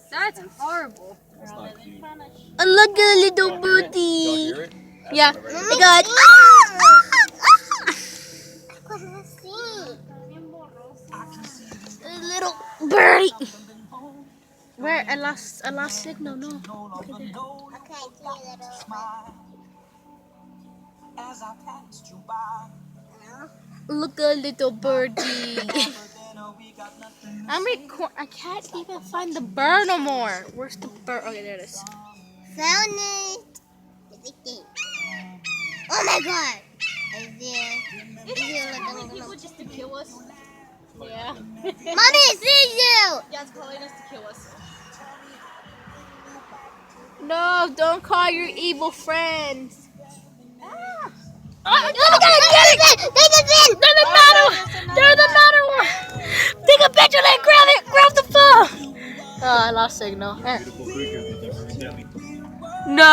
That's horrible. Oh, look at a little birdie. Yeah, I got. A little birdie. Where? I lost signal. No. Okay, there. Look at a little birdie. I can't even find the bird no more. Where's the bird? Okay, there it is. Found it. Oh my god. People just to kill us. Yeah. Mommy, see you. Yeah, it's calling us to kill us. No, don't call your evil friends. They're another one. Take a picture, then grab the phone. Oh, I lost signal. No.